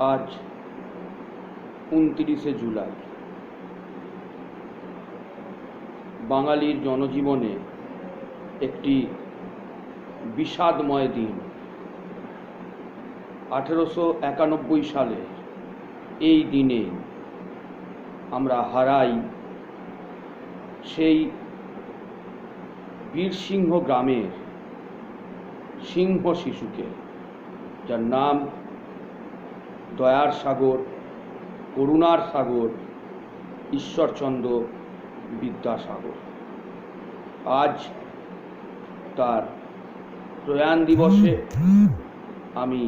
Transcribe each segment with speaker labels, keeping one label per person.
Speaker 1: আজ 29শে জুলাই। বাঙালির জনজীবনে একটি বিষাদময় দিন। 1891 সালে এই দিনে আমরা হারাই সেই বীরসিংহ গ্রামের সিংহ শিশুকে, যার নাম দয়ার সাগর, করুণার সাগর, ঈশ্বরচন্দ্র বিদ্যাসাগর। আজ তার প্রয়াণ দিবসে আমি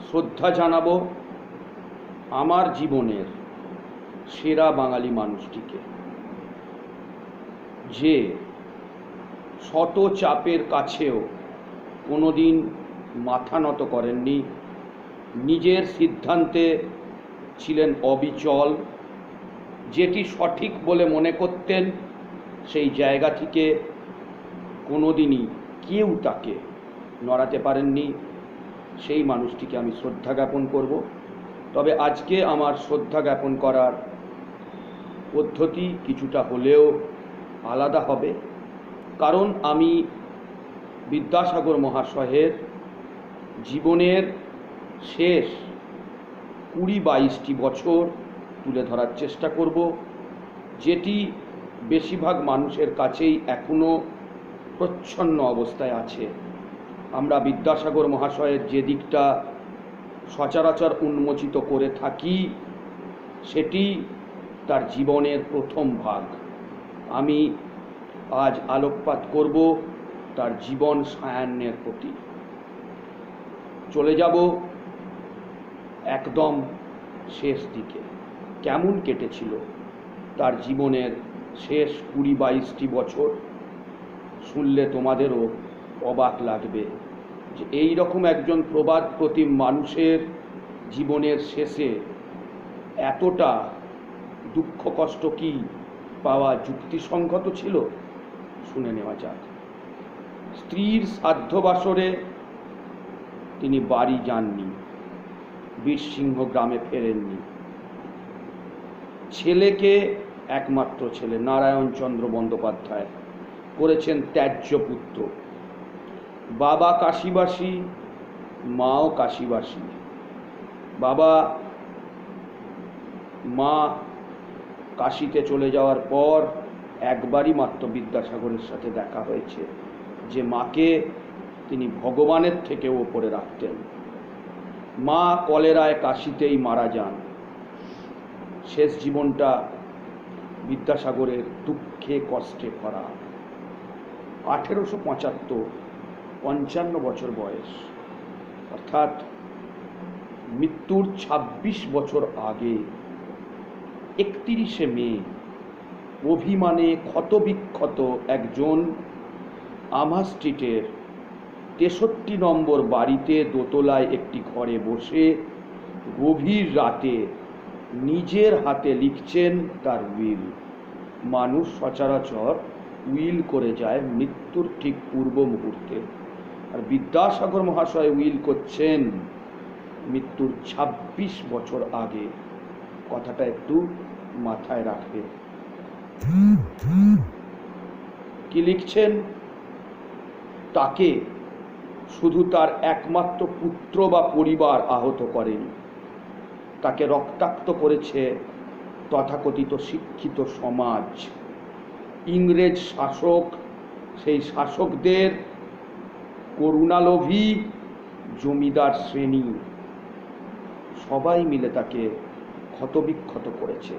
Speaker 1: শ্রদ্ধা জানাবো আমার জীবনের সেরা বাঙালি মানুষটিকে, যে শত চাপের কাছেও কোনোদিন মাথা নত করেননি, নিজের সিদ্ধান্তে ছিলেন অবিচল, যেটি সঠিক বলে মনে করতেন সেই জায়গা থেকে কোনোদিনই কেউ তাকে নড়াতে পারেননি। সেই মানুষটিকে আমি শ্রদ্ধা জ্ঞাপন করব। তবে আজকে আমার শ্রদ্ধা জ্ঞাপন করার পদ্ধতি কিছুটা হলেও আলাদা হবে, কারণ আমি বিদ্যাসাগর মহাশয়ের জীবনের শেষ 20-22টি বছর তুলে ধরার চেষ্টা করব, যেটি বেশিরভাগ মানুষের কাছেই এখনও প্রচ্ছন্ন অবস্থায় আছে। আমরা বিদ্যাসাগর মহাশয়ের যে দিকটা সচরাচর উন্মোচিত করে থাকি সেটি তার জীবনের প্রথম ভাগ। আমি আজ আলোকপাত করব তার জীবন সায়াহ্নের প্রতি। চলে যাব একদম শেষ দিকে। কেমন কেটেছিল তার জীবনের শেষ 20-22টি বছর, শুনলে তোমাদেরও অবাক লাগবে যে এই রকম একজন প্রবাদ প্রতিম মানুষের জীবনের শেষে এতটা দুঃখ কষ্ট কি পাওয়া যুক্তিসঙ্গত ছিল। শুনে নেওয়া যাক। স্ত্রীর শ্রাদ্ধবাসরে তিনি বাড়ি যাননি, বীরসিংহ গ্রামে ফেরেননি। ছেলেকে, একমাত্র ছেলে নারায়ণচন্দ্র বন্দ্যোপাধ্যায়, করেছেন ত্যায্য পুত্র। বাবা কাশীবাসী, মাও কাশীবাসী। মা কাশীতে চলে যাওয়ার পর একবারই মাত্র বিদ্যাসাগরের সাথে দেখা হয়েছে, যে মাকে তিনি ভগবানের থেকেও ওপরে রাখতেন। মা কলেরায় কাশীতেই মারা যান। শেষ জীবনটা বিদ্যাসাগরের দুঃখে কষ্টে ভরা। 1875, 55 বছর বয়স, অর্থাৎ মৃত্যুর 26 বছর আগে 31শে মে অভিমানে ক্ষতবিক্ষত একজন আমা স্ট্রিটের 63 নম্বর বাড়িতে দোতলায় একটি ঘরে বসে গভীর রাতে নিজের হাতে লিখছেন তার উইল। মানুষ সচরাচর উইল করে যায় মৃত্যুর ঠিক পূর্ব মুহূর্তে, আর বিদ্যাসাগর মহাশয় উইল করছেন মৃত্যুর 26 বছর আগে। কথাটা একটু মাথায় রাখবে। কি লিখছেন? তাকে শুধু তার একমাত্র পুত্র বা পরিবার আহত করেনি, তাকে রক্তাক্ত করেছে তথাকথিত শিক্ষিত সমাজ, ইংরেজ শাসক, সেই শাসকদের করুণালোভী জমিদার শ্রেণী, সবাই মিলে তাকে ক্ষতবিক্ষত করেছে।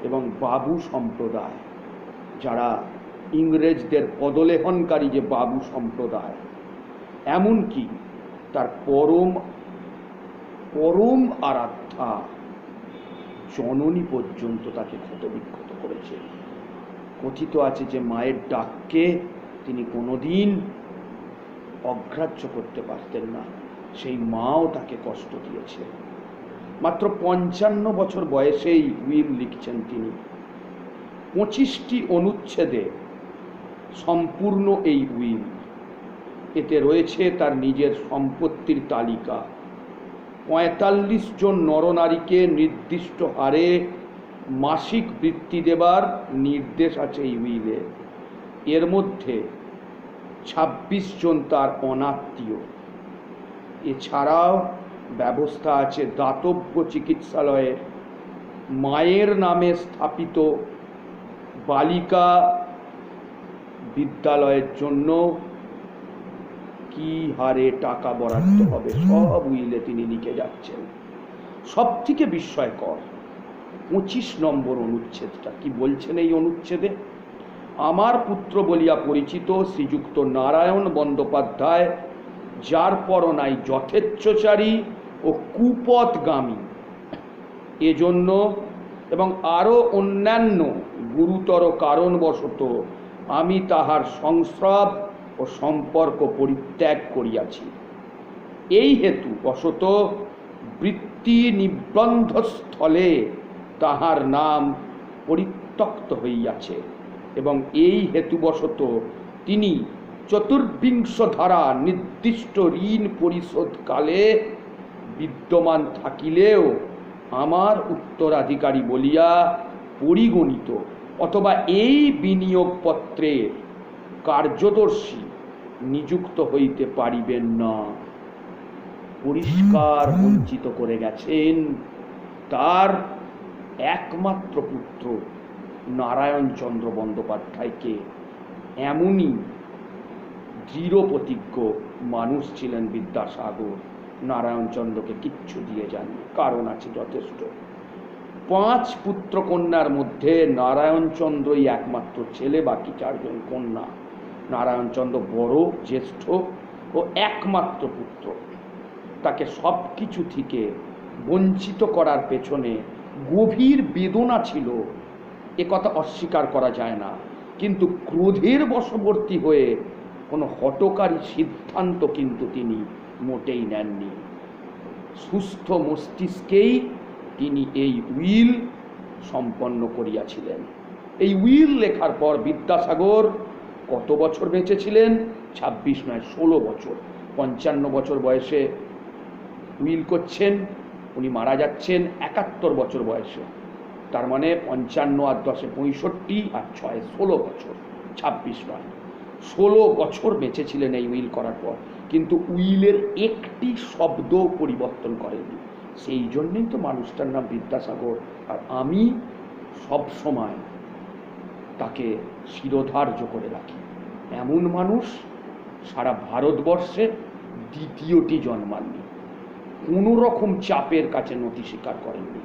Speaker 1: এবং বাবু সম্প্রদায়, যারা ইংরেজদের পদলেহনকারী যে বাবু সম্প্রদায়, এমনকি তার পরম আরাধ্যা জননী পর্যন্ত তাকে ক্ষতবিক্ষত করেছে। কথিত আছে যে মায়ের ডাককে তিনি কোনোদিন অগ্রাহ্য করতে পারতেন না, সেই মাও তাকে কষ্ট দিয়েছে। মাত্র 55 বছর বয়সেই উইল লিখছেন তিনি। 25টি অনুচ্ছেদে সম্পূর্ণ এই উইল। এতে রয়েছে তার নিজের সম্পত্তির তালিকা, 45 জন নরনারীকে নির্দিষ্ট হারে মাসিক বৃত্তি দেবার নির্দেশ আছে এই উইলে। এর মধ্যে 26 জন তার অনাত্মীয়। এছাড়াও ব্যবস্থা আছে দাতব্য চিকিৎসালয়ে মায়ের নামে স্থাপিত বালিকা বিদ্যালয়ের জন্য কি হারে টাকা বরাদ্দ হবে সব উইলে তিনি লিখে যাচ্ছেন। সব থেকে বিস্ময়কর 25 নম্বর অনুচ্ছেদটা কি বলছেন এই অনুচ্ছেদে? আমার পুত্র বলিয়া পরিচিত শ্রীযুক্ত নারায়ণ বন্দ্যোপাধ্যায়, যার পর নাই যথেচ্ছাচারী ও কুপথগামী, এজন্য এবং আরও অন্যান্য গুরুতর কারণবশত আমি তাহার সংস্রব ও সম্পর্ক পরিত্যাগ করিয়াছি। এই হেতু বশত বৃত্তি নিবন্ধস্থলে তাহার নাম পরিত্যক্ত হইয়াছে এবং এই হেতুবশত তিনি 24 ধারা নির্দিষ্ট ঋণ পরিশোধকালে বিদ্যমান থাকিলেও আমার উত্তরাধিকারী বলিয়া পরিগণিত অথবা এই বিনিয়োগপত্রের কার্যদর্শী নিযুক্ত হইতে পারিবেন না। পরিষ্কার বঞ্চিত করে গেছেন তার একমাত্র পুত্র নারায়ণচন্দ্র বন্দ্যোপাধ্যায়কে। এমনই দৃঢ় প্রতিজ্ঞ মানুষ ছিলেন বিদ্যাসাগর। নারায়ণচন্দ্রকে কিচ্ছু দিয়ে যাননি, কারণ আছে যথেষ্ট। 5 পুত্র কন্যার মধ্যে নারায়ণচন্দ্রই একমাত্র ছেলে, বাকি 4 জন কন্যা। নারায়ণচন্দ্র বড়, জ্যেষ্ঠ ও একমাত্র পুত্র। তাকে সব কিছু থেকে বঞ্চিত করার পেছনে গভীর বেদনা ছিল, এ কথা অস্বীকার করা যায় না। কিন্তু ক্রোধের বশবর্তী হয়ে কোনো হঠকারী সিদ্ধান্ত কিন্তু তিনি মোটেই নেননি। সুস্থ মস্তিষ্কেই তিনি এই উইল সম্পন্ন করিয়াছিলেন। এই উইল লেখার পর বিদ্যাসাগর কত বছর বেঁচেছিলেন? 26 নয়, 16 বছর। 55 বছর বয়সে উইল করছেন, উনি মারা যাচ্ছেন 71 বছর বয়সে। তার মানে 55 আর 10 65 আর 6 16 বছর, 26 নয় 16 বছর বেঁচেছিলেন এই উইল করার পর। কিন্তু উইলের একটি শব্দ পরিবর্তন করেনি। সেই জন্যই তো মানুষটার নাম বিদ্যাসাগর। আর আমি সব সময় তাকে শিরোধার্য করে রাখি। এমন মানুষ সারা ভারতবর্ষে দ্বিতীয়টি জন্মাননি, কোনো রকম চাপের কাছে নতি স্বীকার করেননি।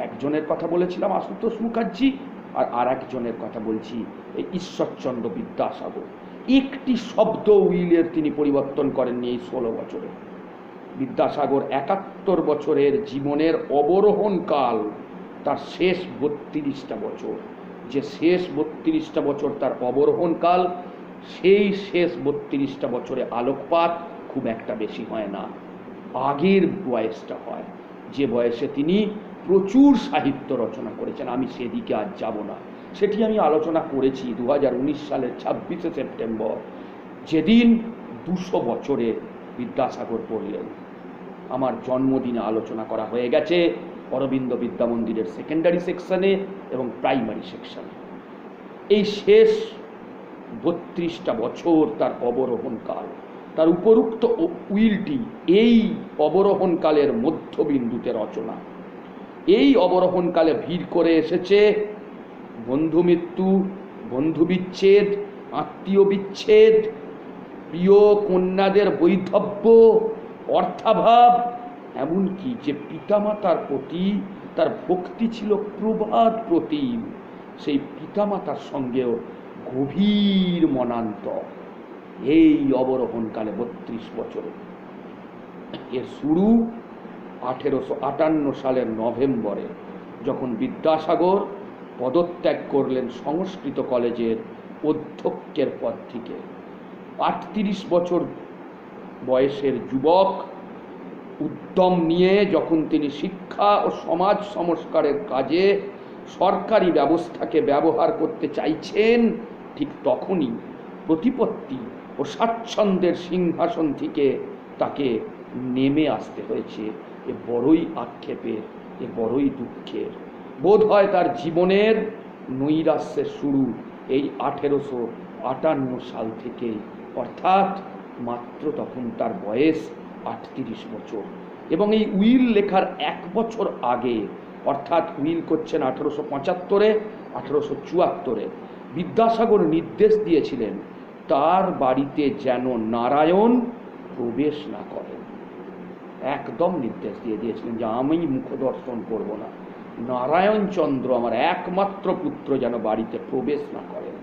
Speaker 1: একজনের কথা বলেছিলাম আশুতোষ মুখার্জি, আর একজনের কথা বলছি এই ঈশ্বরচন্দ্র বিদ্যাসাগর। একটি শব্দ উইলের তিনি পরিবর্তন করেননি এই 16 বছরে। বিদ্যাসাগর 71 বছরের জীবনের অবরোহণ কাল, তার শেষ 32টা বছর, যে শেষ 32টা বছর তার অবরোহণ কাল, সেই শেষ 32টা বছরে আলোকপাত খুব একটা বেশি হয় না, আগের বয়সটা হয়, যে বয়সে তিনি প্রচুর সাহিত্য রচনা করেছেন। আমি সেদিকে আজ যাব না, সেটি আমি আলোচনা করেছি 2019 সালের 26শে সেপ্টেম্বর, যেদিন 200 বছরে বিদ্যাসাগর পড়লেন। আমার জন্মদিনে আলোচনা করা হয়ে গেছে অরবিন্দ বিদ্যা মন্দিরের সেকেন্ডারি সেকশনে এবং প্রাইমারি সেকশনে। এই শেষ 32টা বছর তার অবরোহণকাল। তার উপরুক্ত উইলটি এই অবরোহণকালের মধ্যবিন্দুতে রচনা। এই অবরোহণকালে ভিড় করে এসেছে বন্ধু মৃত্যু, বন্ধু বিচ্ছেদ, আত্মীয় বিচ্ছেদ, প্রিয় কন্যাদের বৈধব্য, অর্থাভাব, এমনকি যে পিতামাতার প্রতি তার ভক্তি ছিল প্রবাদ প্রতিম, সেই পিতামাতার সঙ্গেও গভীর মনান্তর এই অবরোহণকালে 32 বছরে। এর শুরু 1858 সালের নভেম্বরে, যখন বিদ্যাসাগর পদত্যাগ করলেন সংস্কৃত কলেজের অধ্যক্ষের পদ থেকে। 38 বছর বয়সের যুবক উদ্যম নিয়ে যখন তিনি শিক্ষা ও সমাজ সংস্কারের কাজে সরকারি ব্যবস্থাকে ব্যবহার করতে চাইছেন, ঠিক তখনই প্রতিপত্তি ও স্বাচ্ছন্দ্যের সিংহাসন থেকে তাকে নেমে আসতে হয়েছে। এ বড়ই আক্ষেপের, এ বড়ই দুঃখের। বোধ হয় তার জীবনের নৈরাশ্যের শুরু এই 1858 সাল থেকে, অর্থাৎ মাত্র তখন তার বয়স 38 বছর। এবং এই উইল লেখার 1 বছর আগে, অর্থাৎ উইল করছেন 1875-এ, 1874-এ বিদ্যাসাগর নির্দেশ দিয়েছিলেন তার বাড়িতে যেন নারায়ণ প্রবেশ না করেন। একদম নির্দেশ দিয়ে দিয়েছিলেন যে আমি মুখ দর্শন করব না, নারায়ণচন্দ্র আমার একমাত্র পুত্র যেন বাড়িতে প্রবেশ না করেন।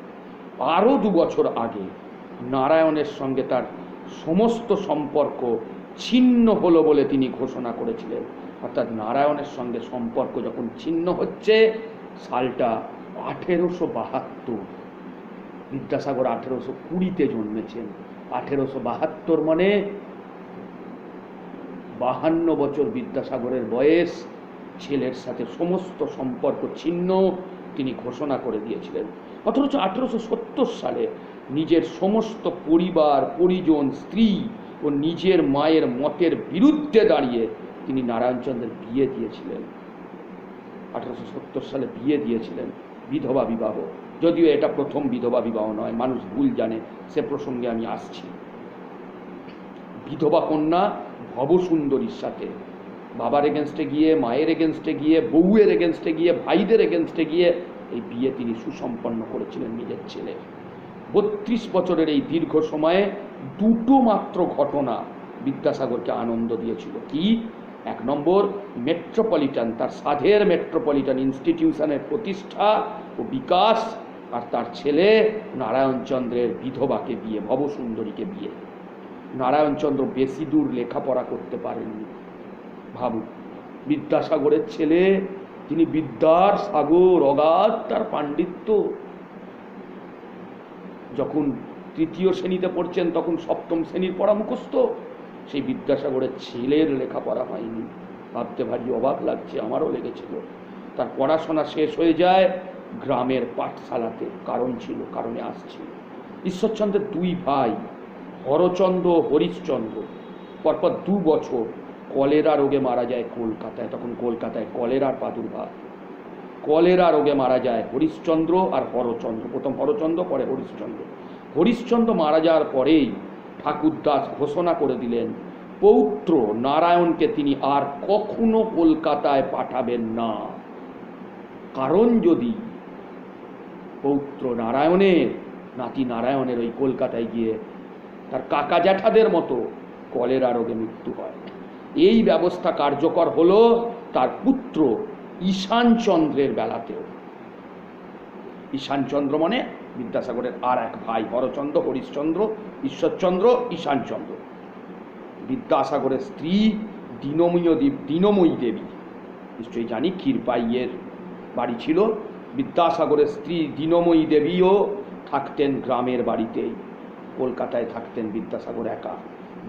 Speaker 1: আরও 2 বছর আগে নারায়ণের সঙ্গে তার সমস্ত সম্পর্ক ছিন্ন হলো বলে তিনি ঘোষণা করেছিলেন। অর্থাৎ নারায়ণের সঙ্গে সম্পর্ক যখন ছিন্ন হচ্ছে, সালটা 1872। বিদ্যাসাগর 1820-তে জন্মেছেন। 1872 মানে 52 বছর বিদ্যাসাগরের বয়স। ছেলের সাথে সমস্ত সম্পর্ক ছিন্ন তিনি ঘোষণা করে দিয়েছিলেন। অথচ 1870 সালে নিজের সমস্ত পরিবার পরিজন, স্ত্রী ও নিজের মায়ের মতের বিরুদ্ধে দাঁড়িয়ে তিনি নারায়ণচন্দ্রের বিয়ে দিয়েছিলেন। 1870 সালে বিয়ে দিয়েছিলেন, বিধবা বিবাহ। যদিও এটা প্রথম বিধবা বিবাহ নয়, মানুষ ভুল জানে, সে প্রসঙ্গে আমি আসছি। বিধবা কন্যা ভবসুন্দরীর সাথে বাবার এগেনস্টে গিয়ে, মায়ের এগেনস্টে গিয়ে, বউয়ের এগেনস্টে গিয়ে, ভাইদের এগেনস্টে গিয়ে এই বিয়ে তিনি সুসম্পন্ন করেছিলেন নিজের ছেলে। 32 বছরের এই দীর্ঘ সময়ে 2টো মাত্র ঘটনা বিদ্যাসাগরকে আনন্দ দিয়েছিল। কি? 1 নম্বর, মেট্রোপলিটন, তার সাধের মেট্রোপলিটন ইনস্টিটিউশনের প্রতিষ্ঠা ও বিকাশ, আর তার ছেলে নারায়ণচন্দ্রের বিধবাকে বিয়ে, ভবসুন্দরীকে বিয়ে। নারায়ণচন্দ্র বেশি দূর লেখাপড়া করতে পারেননি। ভাবুন, বিদ্যাসাগরের ছেলে, তিনি বিদ্যার সাগর, অগাধ তার পাণ্ডিত্য। যখন 3য় শ্রেণীতে পড়ছেন তখন 7ম শ্রেণীর পড়া মুখস্থ। সেই বিদ্যাসাগরের ছেলের লেখাপড়া হয়নি। ভাবতে ভারী অবাক লাগছে, আমারও লেগেছিল। তার পড়াশোনা শেষ হয়ে যায় গ্রামের পাঠশালাতে। কারণ ছিল, কারণে আসছি। ঈশ্বরচন্দ্রের 2 ভাই, হরচন্দ্র, হরিশচন্দ্র, পরপর 2 বছর কলেরা রোগে মারা যায় কলকাতায়। তখন কলকাতায় কলেরার প্রাদুর্ভাব। কলেরা রোগে মারা যায় হরিশচন্দ্র আর হরচন্দ্র। প্রথম হরচন্দ্র, পরে হরিশচন্দ্র। হরিশচন্দ্র মারা যাওয়ার পরেই ঠাকুরদাস ঘোষণা করে দিলেন পৌত্র নারায়ণকে তিনি আর কখনো কলকাতায় পাঠাবেন না। কারণ যদি পৌত্র নারায়ণের, নাতি নারায়ণের ওই কলকাতায় গিয়ে তার কাকা জ্যাঠাদের মতো কলেরা রোগে মৃত্যু হয়। এই ব্যবস্থা কার্যকর হলো তার পুত্র ঈশানচন্দ্রের বেলাতেও। ঈশানচন্দ্র মানে বিদ্যাসাগরের আর 1 ভাই, হরচন্দ্র, হরিশচন্দ্র, ঈশ্বরচন্দ্র, ঈশানচন্দ্র। বিদ্যাসাগরের স্ত্রী দীনময়ী দেবী, নিশ্চয়ই জানি ক্ষীরপাইয়ের বাড়ি ছিল। বিদ্যাসাগরের স্ত্রী দীনময়ী দেবীও থাকতেন গ্রামের বাড়িতেই। কলকাতায় থাকতেন বিদ্যাসাগর একা।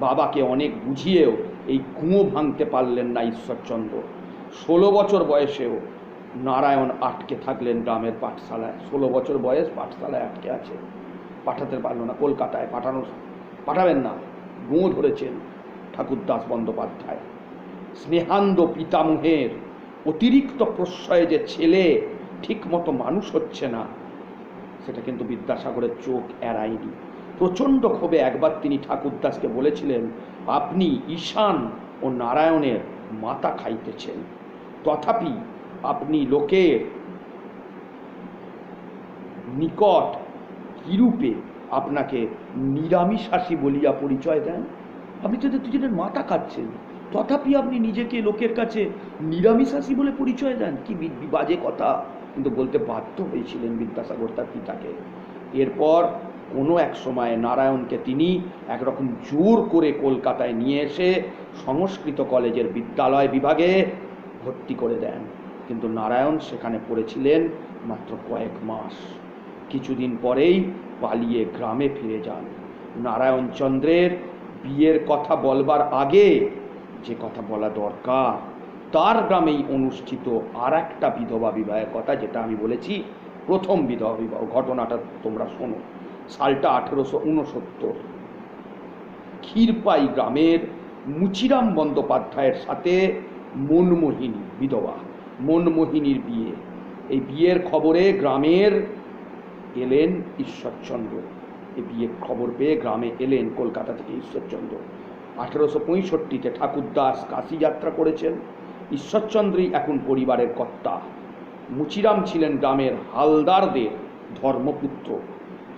Speaker 1: বাবাকে অনেক বুঝিয়েও এই কুঁয়ো ভাঙতে পারলেন না ঈশ্বরচন্দ্র। 16 বছর বয়সেও নারায়ণ আটকে থাকলেন গ্রামের পাঠশালায়। 16 বছর বয়স, পাঠশালায় আটকে আছে, পাঠাতে পারল না। কলকাতায় পাঠাবেন না, গোঁ ধরেছেন ঠাকুরদাস বন্দ্যোপাধ্যায়। স্নেহান্দ পিতামহের অতিরিক্ত প্রশ্রয়ে যে ছেলে ঠিকমতো মানুষ হচ্ছে না, সেটা কিন্তু বিদ্যাসাগরের চোখ এড়ায়নি। প্রচণ্ড ক্ষোভে একবার তিনি ঠাকুরদাসকে বলেছিলেন, আপনি ঈশান ও নারায়ণের মাথা খাইতেছেন, তথাপি আপনি লোকের নিকট কিরূপে আপনাকে নিরামিষাসী বলিয়া পরিচয় দেন? আপনি তো দুজনের মাথা খাচ্ছেন, তথাপি আপনি নিজেকে লোকের কাছে নিরামিষাসী বলে পরিচয় দেন। কি বাজে কথা! কিন্তু বলতে বাধ্য হয়েছিলেন বিদ্যাসাগর তার পিতাকে। এরপর কোনো এক সময় নারায়ণকে তিনি একরকম জোর করে কলকাতায় নিয়ে এসে সংস্কৃত কলেজের বিদ্যালয় বিভাগে ভর্তি করে দেন। কিন্তু নারায়ণ সেখানে পড়েছিলেন মাত্র কয়েক মাস। কিছুদিন পরেই পালিয়ে গ্রামে ফিরে যান। নারায়ণচন্দ্রের বিয়ের কথা বলবার আগে যে কথা বলা দরকার, তার গ্রামেই অনুষ্ঠিত আর একটা বিধবা বিবাহের কথা, যেটা আমি বলেছি প্রথম বিধবা বিবাহ। ঘটনাটা তোমরা শোনো। সালটা 1869। ক্ষীরপাই গ্রামের মুচিরাম বন্দ্যোপাধ্যায়ের সাথে মনমোহিনী বিধবা মনমোহিনীর বিয়ে। এই বিয়ের খবরে গ্রামের এলেন ঈশ্বরচন্দ্র। এই বিয়ের খবর পেয়ে গ্রামে এলেন কলকাতা থেকে ঈশ্বরচন্দ্র। 1865-তে ঠাকুরদাস কাশী যাত্রা করেছেন। ঈশ্বরচন্দ্রই এখন পরিবারের কর্তা। মুচিরাম ছিলেন গ্রামের হালদারদের ধর্মপুত্র।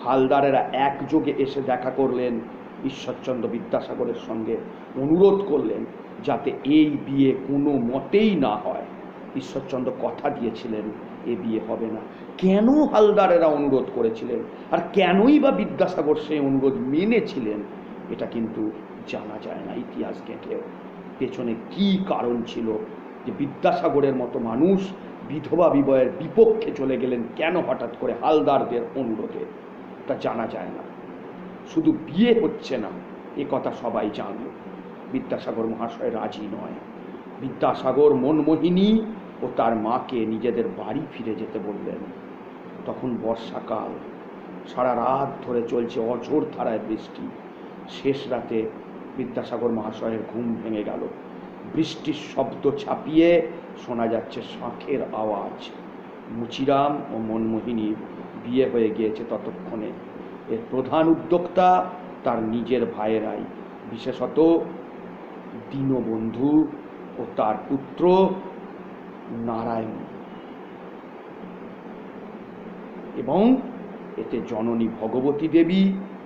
Speaker 1: হালদারেরা একযোগে এসে দেখা করলেন ঈশ্বরচন্দ্র বিদ্যাসাগরের সঙ্গে, অনুরোধ করলেন যাতে এই বিয়ে কোনো মতেই না হয়। ঈশ্বরচন্দ্র কথা দিয়েছিলেন এ বিয়ে হবে না। কেন হালদারেরা অনুরোধ করেছিলেন আর কেনই বা বিদ্যাসাগর সেই অনুরোধ মেনেছিলেন এটা কিন্তু জানা যায় না ইতিহাস ঘেঁটেও। পেছনে কি কারণ ছিল যে বিদ্যাসাগরের মতো মানুষ বিধবা বিবাহের বিপক্ষে চলে গেলেন কেন হঠাৎ করে হালদারদের অনুরোধে, তা জানা যায় না। শুধু বিয়ে হচ্ছে না এ কথা সবাই জানল, বিদ্যাসাগর মহাশয় রাজি নয়। বিদ্যাসাগর মনমোহিনী ও তার মাকে নিজেদের বাড়ি ফিরে যেতে বললেন। তখন বর্ষাকাল, সারা রাত ধরে চলছে অঝোর ধারায় বৃষ্টি। শেষ রাতে বিদ্যাসাগর মহাশয়ের ঘুম ভেঙে গেল। বৃষ্টির শব্দ ছাপিয়ে শোনা যাচ্ছে শাঁখের আওয়াজ। মুচিরাম ও মনমোহিনীর বিয়ে হয়ে গিয়েছে ততক্ষণে। এর প্রধান উদ্যোক্তা তার নিজের ভাইয়েরাই, বিশেষত দীনবন্ধু ও তার পুত্র নারায়ণ। এবং এতে জননী ভগবতী দেবী,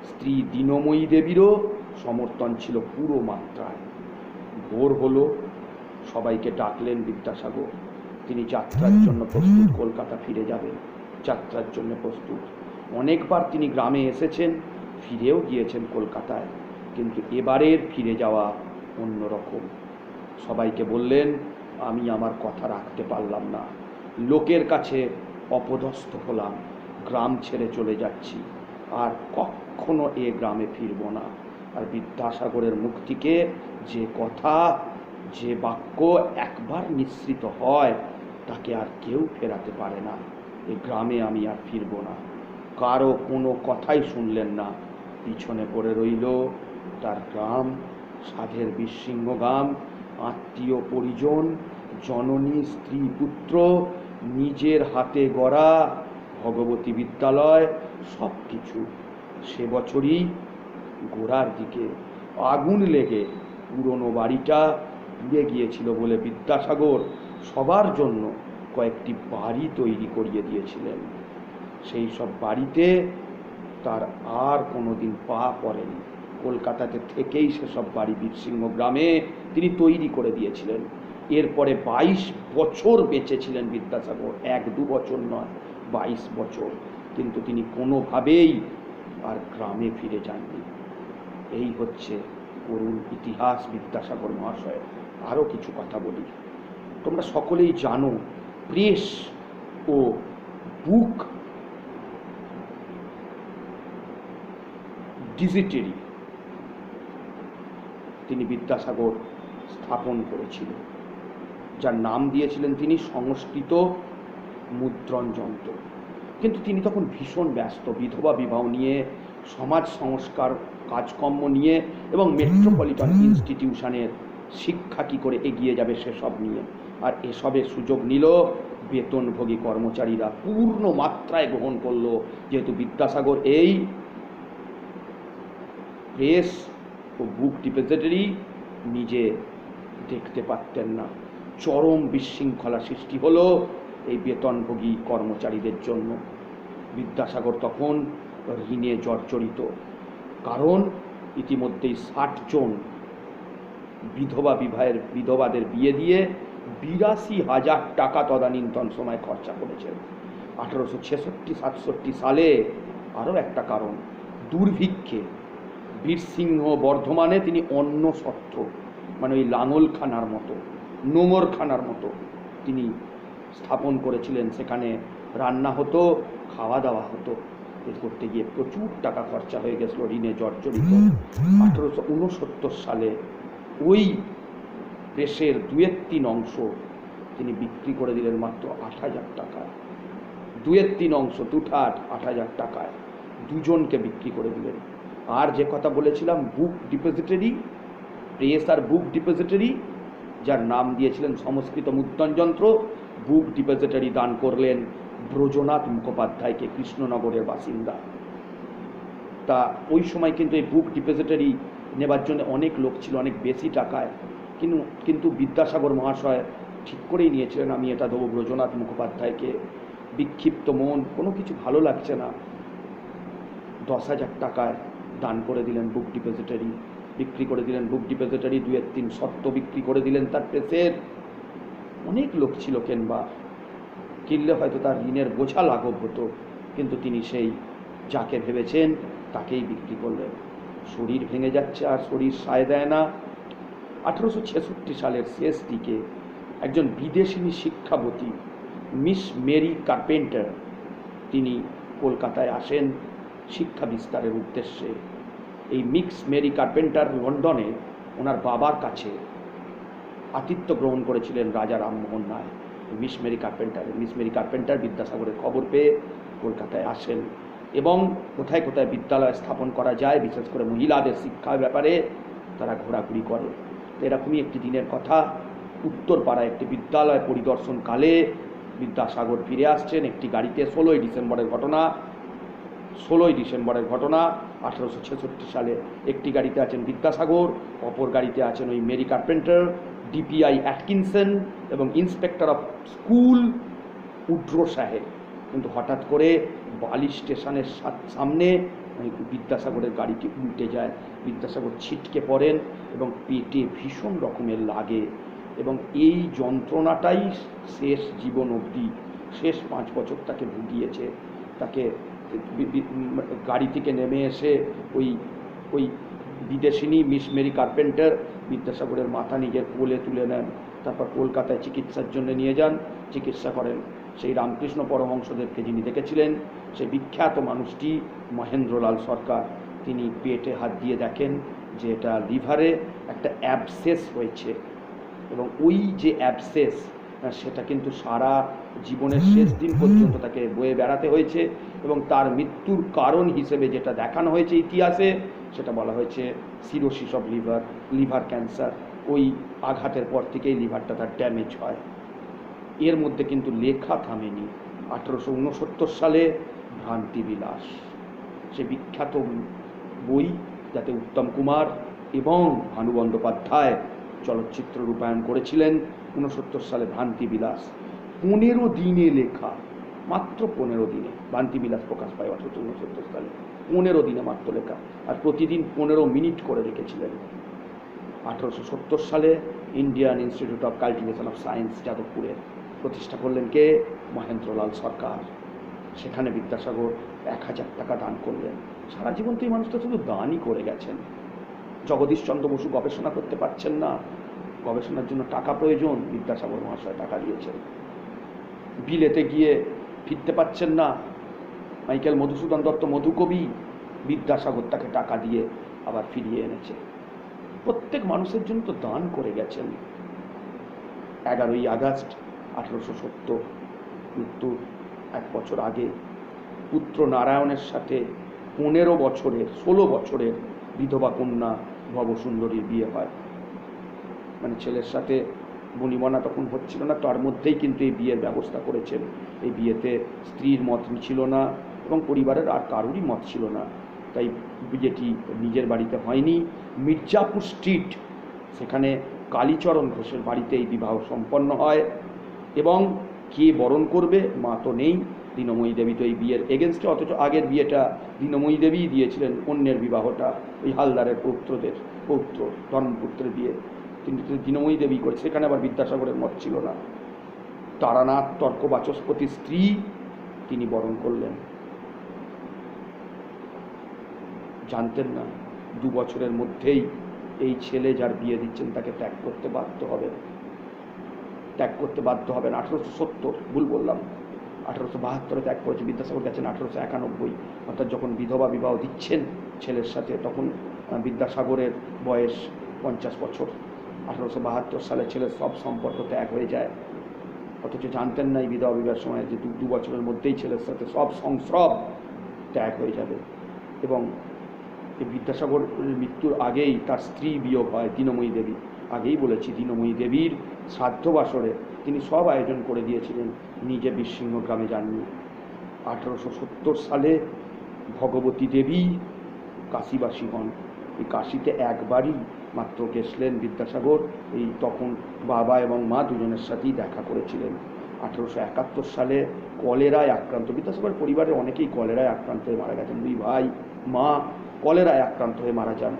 Speaker 1: স্ত্রী দীনময়ী দেবীরও সমর্থন ছিল পুরো মাত্রায়। ভোর হলো, সবাইকে ডাকলেন বিদ্যাসাগর। তিনি যাত্রার জন্য প্রস্তুত, কলকাতা ফিরে যাবেন, যাত্রার জন্য প্রস্তুত। অনেকবার তিনি গ্রামে এসেছেন, ফিরেও গিয়েছেন কলকাতায়, কিন্তু এবারের ফিরে যাওয়া অন্যরকম। সবাইকে বললেন, আমি আমার কথা রাখতে পারলাম না, লোকের কাছে অপদস্থ হলাম, গ্রাম ছেড়ে চলে যাচ্ছি, আর কখনো এ গ্রামে ফিরব না। আর বিদ্যাসাগরের মুখ থেকে যে কথা, যে বাক্য একবার নিঃসৃত হয় তাকে আর কেউ ফেরাতে পারে না। এ গ্রামে আমি আর ফিরব না। কারো কোনো কথাই শুনলেন না, পিছনে পড়ে রইল তার গ্রাম, সাধের বীরসিংহ গ্রাম, আত্মীয় পরিজন, জননী, স্ত্রী, পুত্র, নিজের হাতে গড়া ভগবতী বিদ্যালয়, সব কিছু। সে বছরই গোড়ার দিকে আগুন লেগে পুরনো বাড়িটা পুড়ে গিয়েছিল বলে বিদ্যাসাগর সবার জন্য কয়েকটি বাড়ি তৈরি করিয়ে দিয়েছিলেন। সেই সব বাড়িতে তার আর কোনোদিন পা পড়েনি। কলকাতাতে থেকেই সেসব বাড়ি বীরসিংহ গ্রামে তিনি তৈরি করে দিয়েছিলেন। এরপরে 22 বছর বেঁচে ছিলেন বিদ্যাসাগর, 1-2 বছর নয়, 22 বছর। কিন্তু তিনি কোনোভাবেই আর গ্রামে ফিরে যাননি। এই হচ্ছে করুণ ইতিহাস বিদ্যাসাগর মহাশয়ের। আরও কিছু কথা বলি। তোমরা সকলেই জানো, প্রেস ও বুক ডিজিটারি তিনি বিদ্যাসাগর স্থাপন করেছিলেন, যার নাম দিয়েছিলেন তিনি সংস্কৃত মুদ্রণ যন্ত্র। কিন্তু তিনি তখন ভীষণ ব্যস্ত, বিধবা বিবাহ নিয়ে, সমাজ সংস্কার কাজকর্ম নিয়ে এবং মেট্রোপলিটন ইনস্টিটিউশনের শিক্ষা কী করে এগিয়ে যাবে সেসব নিয়ে। আর এসবের সুযোগ নিল বেতনভোগী কর্মচারীরা, পূর্ণ মাত্রায় গ্রহণ করলো, যেহেতু বিদ্যাসাগর এই প্রেস ও বুক ডিপোজিটরি নিজে দেখতে পারতেন না। চরম বিশৃঙ্খলা সৃষ্টি হলো এই বেতনভোগী কর্মচারীদের জন্য। বিদ্যাসাগর তখন ঋণে জর্জরিত, কারণ ইতিমধ্যেই 60 জন বিধবাদের বিয়ে দিয়ে 82,000 টাকা তদানীন্তন সময় খরচা করেছেন। 1866-67 সালে আরও একটা কারণ, দুর্ভিক্ষে বীরসিংহ বর্ধমানে তিনি অন্ন সত্র, মানে ওই লাঙলখানার মতো, নোঙরখানার মতো তিনি স্থাপন করেছিলেন। সেখানে রান্না হতো, খাওয়া দাওয়া হতো। এ করতে গিয়ে প্রচুর টাকা খরচা হয়ে গেছিল, ঋণে জর্জরিত। 1869 সালে ওই প্রেসের 2/3 অংশ তিনি বিক্রি করে দিলেন মাত্র 8,000 টাকায়। 2/3 অংশ, 8,000 টাকায় দুজনকে বিক্রি করে দিলেন। আর যে কথা বলেছিলাম বুক ডিপোজিটরি, প্রেস আর বুক ডিপোজিটরি, যার নাম দিয়েছিলেন সংস্কৃত মুদ্রণ যন্ত্র, বুক ডিপোজিটরি দান করলেন ব্রজনাথ মুখোপাধ্যায়কে, কৃষ্ণনগরের বাসিন্দা। তা ওই সময় কিন্তু এই বুক ডিপোজিটরি নেবার জন্য অনেক লোক ছিল, অনেক বেশি টাকায়, কিন্তু বিদ্যাসাগর মহাশয় ঠিক করেই নিয়েছিলেন আমি এটা দেবো ব্রজনাথ মুখোপাধ্যায়কে। বিক্ষিপ্ত মন, কোনো কিছু ভালো লাগছে না, 10,000 টাকায় দান করে দিলেন বুক ডিপোজিটরি, বিক্রি করে দিলেন বুক ডিপোজিটরি, 2-3 সত্ত্ব বিক্রি করে দিলেন তার প্রেসের। অনেক লোক ছিল কিনলে হয়তো তার ঋণের বোঝা লাঘব হতো, কিন্তু তিনি সেই যাকে ভেবেছেন তাকেই বিক্রি করলেন। শরীর ভেঙে যাচ্ছে আর শরীর সায় দেয় না। 1866 সালের শেষ দিকে একজন বিদেশিনী শিক্ষাবতী মিস মেরি কার্পেন্টার, তিনি কলকাতায় আসেন শিক্ষা বিস্তারের উদ্দেশ্যে। এই মিস মেরি কার্পেন্টার লন্ডনে ওনার বাবার কাছে আতিথ্য গ্রহণ করেছিলেন রাজা Rammohan Roy. Miss Mary carpenter বিদ্যাসাগরের খবর পেয়ে কলকাতায় আসেন এবং কোথায় কোথায় বিদ্যালয় স্থাপন করা যায়, বিশেষ করে মহিলাদের শিক্ষার ব্যাপারে তারা ঘোরাঘুরি করে। এরকমই একটি দিনের কথা, উত্তরপাড়ায় একটি বিদ্যালয় পরিদর্শনকালে বিদ্যাসাগর ফিরে আসছেন একটি গাড়িতে। 16ই ডিসেম্বরের ঘটনা 1866 সালে। একটি গাড়িতে আছেন বিদ্যাসাগর, অপর গাড়িতে আছেন ওই মেরি কার্পেন্টার, ডিপিআই অ্যাটকিনসন এবং ইন্সপেক্টর অফ স্কুল উড্রো সাহেব। কিন্তু হঠাৎ করে বালি স্টেশনের সামনে বিদ্যাসাগরের গাড়িটি উল্টে যায়, বিদ্যাসাগর ছিটকে পড়েন এবং পেটে ভীষণ রকমের লাগে এবং এই যন্ত্রণাটাই শেষ জীবন অবধি, শেষ 5 বছর তাকে ভুগিয়েছে। তাকে গাড়ি থেকে নেমে এসে ওই বিদেশিনী মিস মেরি কার্পেন্টার বিদ্যাসাগরের মাথা নিজের কোলে তুলে নেন, তারপর কলকাতায় চিকিৎসার জন্য নিয়ে যান, চিকিৎসা করেন। সেই রামকৃষ্ণ পরমহংসদেবকে যিনি দেখেছিলেন, সেই বিখ্যাত মানুষটি মহেন্দ্রলাল সরকার, তিনি পেটে হাত দিয়ে দেখেন যে এটা লিভারে একটা অ্যাবসেস হয়েছে এবং ওই যে অ্যাবসেস সেটা কিন্তু সারা জীবনের শেষ দিন পর্যন্ত তাকে বয়ে বেড়াতে হয়েছে এবং তার মৃত্যুর কারণ হিসেবে যেটা দেখানো হয়েছে ইতিহাসে, সেটা বলা হয়েছে সিরোসিস অফ লিভার ক্যান্সার। ওই আঘাতের পর থেকেই লিভারটা তার ড্যামেজ হয়। এর মধ্যে কিন্তু লেখা থামেনি। 1869 সালে ভ্রান্তিবিলাস, সে বিখ্যাত বই যাতে উত্তম কুমার এবং ভানু বন্দ্যোপাধ্যায় চলচ্চিত্র রূপায়ণ করেছিলেন। 69 সালে ভ্রান্তিবিলাস, 15 দিনে লেখা, মাত্র 15 দিনে ভ্রান্তিবিলাস প্রকাশ পায় 1869 সালে। 15 দিনে মাত্র লেখা, আর প্রতিদিন 15 মিনিট করে লিখেছিলেন। 1870 সালে Indian Institute of Cultivation of Science যাদবপুরে প্রতিষ্ঠা করলেন কে? মহেন্দ্রলাল সরকার। সেখানে বিদ্যাসাগর 1000 টাকা দান করলেন। সারা জীবন তো এই মানুষটা শুধু দানই করে গেছেন। জগদীশচন্দ্র বসু গবেষণা করতে পারছেন না, গবেষণার জন্য টাকা প্রয়োজন, বিদ্যাসাগর মহাশয় টাকা দিয়েছেন। বিলেতে গিয়ে ফিরতে পারছেন না, মাইকেল মধুসূদন দত্ত মধুকবি, বিদ্যাসাগর তাকে টাকা দিয়ে আবার ফিরিয়ে এনেছে। প্রত্যেক মানুষের জন্য তো দান করে গেছেন। 11ই আগস্ট 1870, মৃত্যুর 1 বছর আগে, পুত্র নারায়ণের সাথে 16 বছরের বিধবা কন্যা ভবসুন্দরীর বিয়ে হয়। মানে ছেলের সাথে বনিবনা তখন হচ্ছিল না, তার মধ্যেই কিন্তু এই বিয়ের ব্যবস্থা করেছেন। এই বিয়েতে স্ত্রীর মত ছিল না এবং পরিবারের আর কারোরই মত ছিল না, তাই বিয়েটি নিজের বাড়িতে হয়নি। মির্জাপুর স্ট্রিট, সেখানে কালীচরণ ঘোষের বাড়িতে এই বিবাহ সম্পন্ন হয় এবং কে বরণ করবে? মা তো নেই, দীনময়ী দেবী তো এই বিয়ের এগেনস্টে, অথচ আগের বিয়েটা দীনময়ী দেবীই দিয়েছিলেন, অন্যের বিবাহটা ওই হালদারের পৌত্র ধর্মপুত্রের বিয়ে, কিন্তু দীনময়ী দেবী করে। সেখানে আবার বিদ্যাসাগরের মত ছিল না। তারানাথ তর্ক বাচস্পতির স্ত্রী, তিনি বরণ করলেন। জানতেন না 2 বছরের মধ্যেই এই ছেলে যার বিয়ে দিচ্ছেন তাকে ত্যাগ করতে বাধ্য হবেন। 1870, ভুল বললাম, 1872 ত্যাগ করেছে। বিদ্যাসাগর গেছেন 1891, অর্থাৎ যখন বিধবা বিবাহ দিচ্ছেন ছেলের সাথে, তখন বিদ্যাসাগরের বয়স 50 বছর। 1872 সালে ছেলের সব সম্পর্ক ত্যাগ হয়ে যায়, অথচ জানতেন না এই বিধবা বিবাহের সময় যে 2 বছরের মধ্যেই ছেলের সাথে সব সংস্রব ত্যাগ হয়ে যাবে। এবং এই বিদ্যাসাগর মৃত্যুর আগেই তার স্ত্রী বিয়োগ হয় দীনময়ী দেবী। আগেই বলেছি, দীনময়ী দেবীর শ্রাদ্ধ বাসরে তিনি সব আয়োজন করে দিয়েছিলেন, নিজে বীরসিংহ গ্রামে যাননি। 1870 সালে ভগবতী দেবী কাশীবাসী হন। এই কাশীতে একবারই মাত্র গেছিলেন বিদ্যাসাগর। এই তখন বাবা এবং মা দুজনের সাথেই দেখা করেছিলেন। 1871 সালে কলেরায় আক্রান্ত, বিদ্যাসাগর পরিবারের অনেকেই কলেরায় আক্রান্ত হয়ে মারা গেছেন। 2 ভাই মা কলেরায় আক্রান্ত হয়ে মারা যান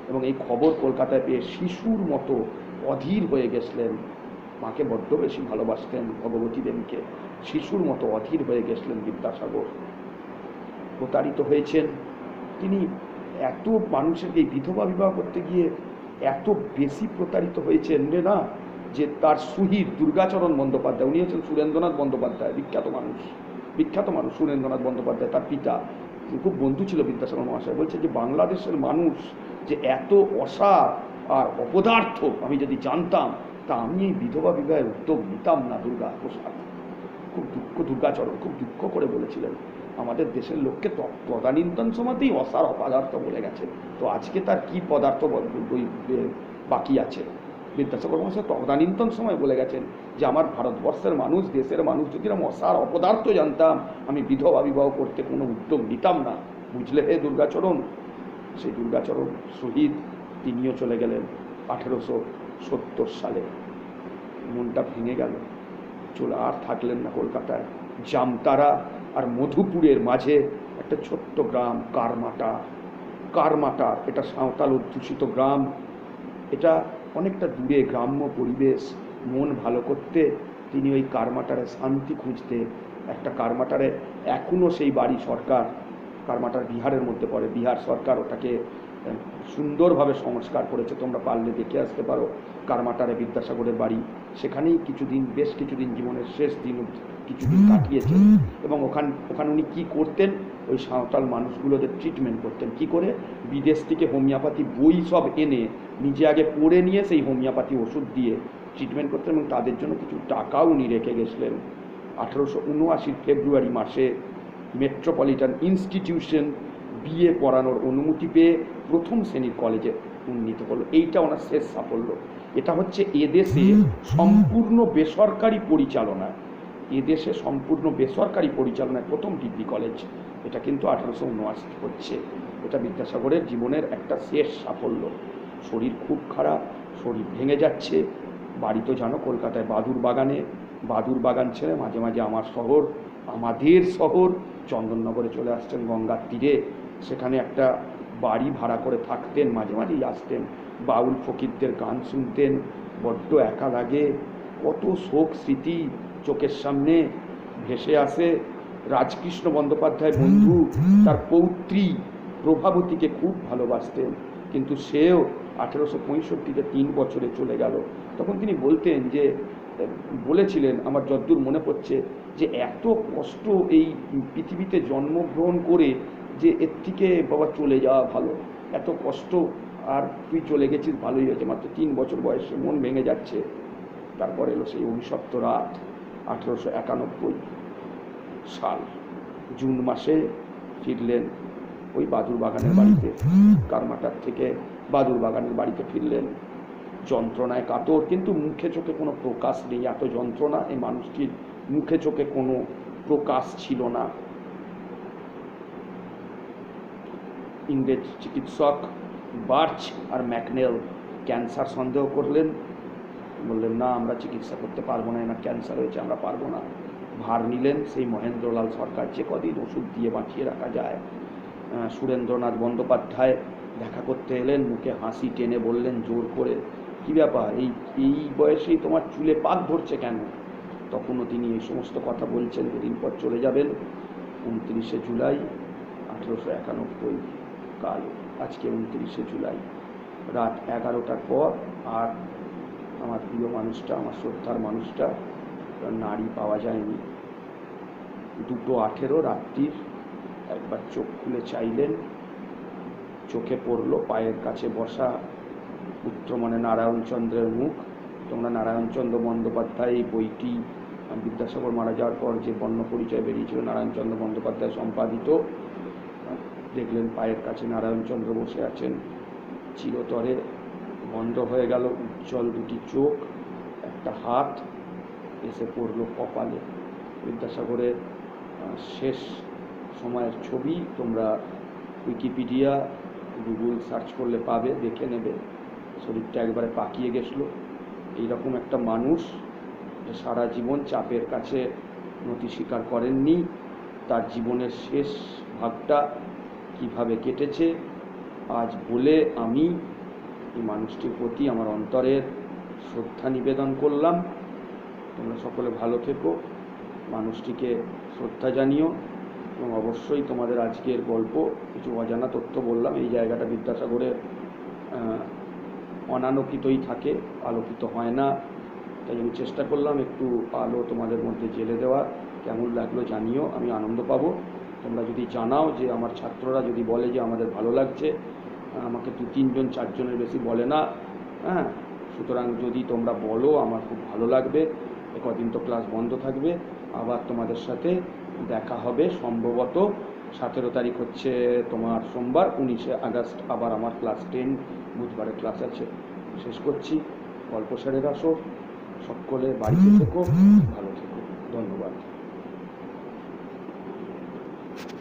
Speaker 1: এবং এই খবর কলকাতায় পেয়ে শিশুর মতো অধীর হয়ে গেছিলেন। মাকে বড্ড বেশি ভালোবাসতেন ভগবতী দেবীকে, শিশুর মতো অধীর হয়ে গেছিলেন বিদ্যাসাগর। প্রতারিত হয়েছেন তিনি, এত মানুষের এই বিধবা বিবাহ করতে গিয়ে এত বেশি প্রতারিত হয়েছেন যে না, যে তার সুহির দুর্গাচরণ বন্দ্যোপাধ্যায়, উনি হচ্ছেন সুরেন্দ্রনাথ বন্দ্যোপাধ্যায়, বিখ্যাত মানুষ সুরেন্দ্রনাথ বন্দ্যোপাধ্যায়, তার পিতা। খুব বন্ধু ছিল বিদ্যাসাগর মহাশয়। বলছে যে বাংলাদেশের মানুষ যে এত অসার আর অপদার্থ আমি যদি জানতাম, তা আমি এই বিধবা বিবাহের উদ্যোগ নিতাম না। দুর্গা প্রসাদ দুর্গাচরণ খুব দুঃখ করে বলেছিলেন, আমাদের দেশের লোককে তদানীন্তন সময়তেই অসার অপদার্থ বলে গেছে, তো আজকে তার কি পদার্থ বাকি আছে? বিদ্যাসাগর মহাশয় তদানীন্তন সময় বলে গেছেন যে আমার ভারতবর্ষের মানুষ, দেশের মানুষ যদি আমি অসার অপদার্থ জানতাম, আমি বিধবা বিবাহ করতে কোনো উদ্যোগ নিতাম না। বুঝলে হে দুর্গাচরণ? সেই দুর্গাচরণ শহীদ, তিনিও চলে গেলেন 1870 সালে। মনটা ভেঙে গেল, চলে আর থাকলেন না কলকাতায়। জামতারা আর মধুপুরের মাঝে একটা ছোট্ট গ্রাম কারমাটা, এটা সাঁওতাল অধ্যুষিত গ্রাম। এটা অনেকটা দূরে, গ্রাম্য পরিবেশ। মন ভালো করতে তিনি ওই কারমাটারে শান্তি খুঁজতে, একটা কারমাটারে এখনও সেই বাড়ি সরকার, কারমাটার বিহারের মধ্যে পড়ে, বিহার সরকার ওটাকে সুন্দরভাবে সংস্কার করেছে। তোমরা পারলে দেখে আসতে পারো কারমাটারে বিদ্যাসাগরের বাড়ি। সেখানেই বেশ কিছুদিন জীবনের শেষ দিন কিছুদিন কাটিয়েছেন। এবং ওখানে উনি কী করতেন, ওই সাঁওতাল মানুষগুলোদের ট্রিটমেন্ট করতেন। কি করে? বিদেশ থেকে হোমিওপ্যাথি বই সব এনে নিজে আগে পড়ে নিয়ে সেই হোমিওপ্যাথি ওষুধ দিয়ে ট্রিটমেন্ট করতেন এবং তাদের জন্য কিছু টাকাও উনি রেখে গেছিলেন। 1879 ফেব্রুয়ারি মাসে মেট্রোপলিটন ইনস্টিটিউশন বিএ পড়ানোর অনুমতি পেয়ে প্রথম শ্রেণীর কলেজে উন্নীত হলো। এইটা ওনার শেষ সাফল্য। এটা হচ্ছে এদেশে সম্পূর্ণ বেসরকারি পরিচালনায়, প্রথম ডিগ্রি কলেজ। এটা কিন্তু 1879 হচ্ছে। এটা বিদ্যাসাগরের জীবনের একটা শেষ সাফল্য। শরীর খুব খারাপ, শরীর ভেঙে যাচ্ছে। বাড়ি তো জানো কলকাতায় বাদুর বাগান ছেড়ে মাঝে মাঝে আমাদের শহর চন্দননগরে চলে আসতেন, গঙ্গার তীরে। সেখানে একটা বাড়ি ভাড়া করে থাকতেন, মাঝে মাঝেই আসতেন, বাউল ফকিরদের গান শুনতেন। বড্ড একা লাগে, কত শোক স্মৃতি চোখের সামনে ভেসে আসে। রাজকৃষ্ণ বন্দ্যোপাধ্যায় বন্ধু তার পৌত্রী প্রভাবতীকে খুব ভালোবাসতেন, কিন্তু সেও 1865-তে 3 বছরে চলে গেল। তখন তিনি বলেছিলেন, আমার যদ্দূর মনে পড়ছে, যে এত কষ্ট এই পৃথিবীতে জন্মগ্রহণ করে, যে এর থেকে বাবা চলে যাওয়া ভালো, এত কষ্ট, আর তুই চলে গেছিস, ভালোই হয়েছে, মাত্র 3 বছর বয়সে, মন ভেঙে যাচ্ছে। তারপর এলো সেই অভিশপ্ত রাত, 1891 সাল জুন মাসে ফিরলেন ওই বাদুর বাগানের বাড়িতে। কারমাটার থেকে বাদুর বাগানের বাড়িতে ফিরলেন, যন্ত্রণায় কাতর, কিন্তু মুখে চোখে কোনো প্রকাশ নেই। এত যন্ত্রণা, এই মানুষটির মুখে চোখে কোনো প্রকাশ ছিল না। ইংরেজ চিকিৎসক বার্চ আর ম্যাকনেল ক্যান্সার সন্দেহ করলেন, বললেন না, আমরা চিকিৎসা করতে পারবো না, এনার ক্যান্সার হয়েছে, আমরা পারবো না। ভার নিলেন সেই মহেন্দ্রলাল সরকার, যে কদিন ওষুধ দিয়ে বাঁচিয়ে রাখা যায়। সুরেন্দ্রনাথ বন্দ্যোপাধ্যায় দেখা করতে এলেন, মুখে হাসি টেনে বললেন জোর করে, কী ব্যাপার, এই বয়সেই তোমার চুলে পাক ধরছে কেন? তখনও তিনি এই সমস্ত কথা বলছেন। দুদিন পর চলে যাবেন, 29শে জুলাই 1891 কাল। আজকে 29শে জুলাই রাত 11টার পর আর আমার প্রিয় মানুষটা, আমার শ্রদ্ধার মানুষটা, নাড়ি পাওয়া যায়নি। 2:18 রাত্রির একবার চোখ খুলে চাইলেন, চোখে পড়ল পায়ের কাছে বসা পুত্র মানে নারায়ণচন্দ্রের মুখ। তোমরা নারায়ণচন্দ্র বন্দ্যোপাধ্যায় এই বইটি বিদ্যাসাগর মারা যাওয়ার পর যে বর্ণ পরিচয় বেরিয়েছিল, নারায়ণচন্দ্র বন্দ্যোপাধ্যায় সম্পাদিত, দেখলেন পায়ের কাছে নারায়ণচন্দ্র বসে আছেন, চিরতরে বন্ধ হয়ে গেল উজ্জ্বল দুটি চোখ, একটা হাত এসে পড়ল কপালে। বিদ্যাসাগরের শেষ সময়ের ছবি তোমরা উইকিপিডিয়া, গুগল সার্চ করলে পাবে, দেখে নেবে। শরীরটা একবারে পাকিয়ে গেছিলো। এইরকম একটা মানুষ যে সারা জীবন চাপের কাছে নতি স্বীকার করেননি, তার জীবনের শেষ ভাগটা কিভাবে কেটেছে আজ বলে আমি এই মানুষটির প্রতি আমার অন্তরের শ্রদ্ধা নিবেদন করলাম। তোমরা সকলে ভালো থেকো, মানুষটিকে শ্রদ্ধা জানিও, এবং অবশ্যই তোমাদের আজকের গল্প কিছু অজানা তথ্য বললাম। এই জায়গাটা বিদ্যাসাগরের অনালোকিতই থাকে, আলোকিত হয় না, তাই আমি চেষ্টা করলাম একটু আলো তোমাদের মধ্যে জেলে দেওয়া। কেমন লাগলো জানিও, আমি আনন্দ পাবো। তোমরা যদি জানাও যে আমার ছাত্ররা যদি বলে যে আমাদের ভালো লাগছে, আমাকে 2-3 জন 4 জনের বেশি বলে না, হ্যাঁ, সুতরাং যদি তোমরা বলো আমার খুব ভালো লাগবে। কদিন তো ক্লাস বন্ধ থাকবে, আবার তোমাদের সাথে দেখা হবে সম্ভবত 17 তারিখ হচ্ছে তোমার সোমবার, 19 আগস্ট আবার আমার ক্লাস 10 বুধবারে ক্লাস আছে। শেষ করছি, গল্প সেরে আসো, সকলে বাড়িতে থেকো, ভালো থেকো, ধন্যবাদ।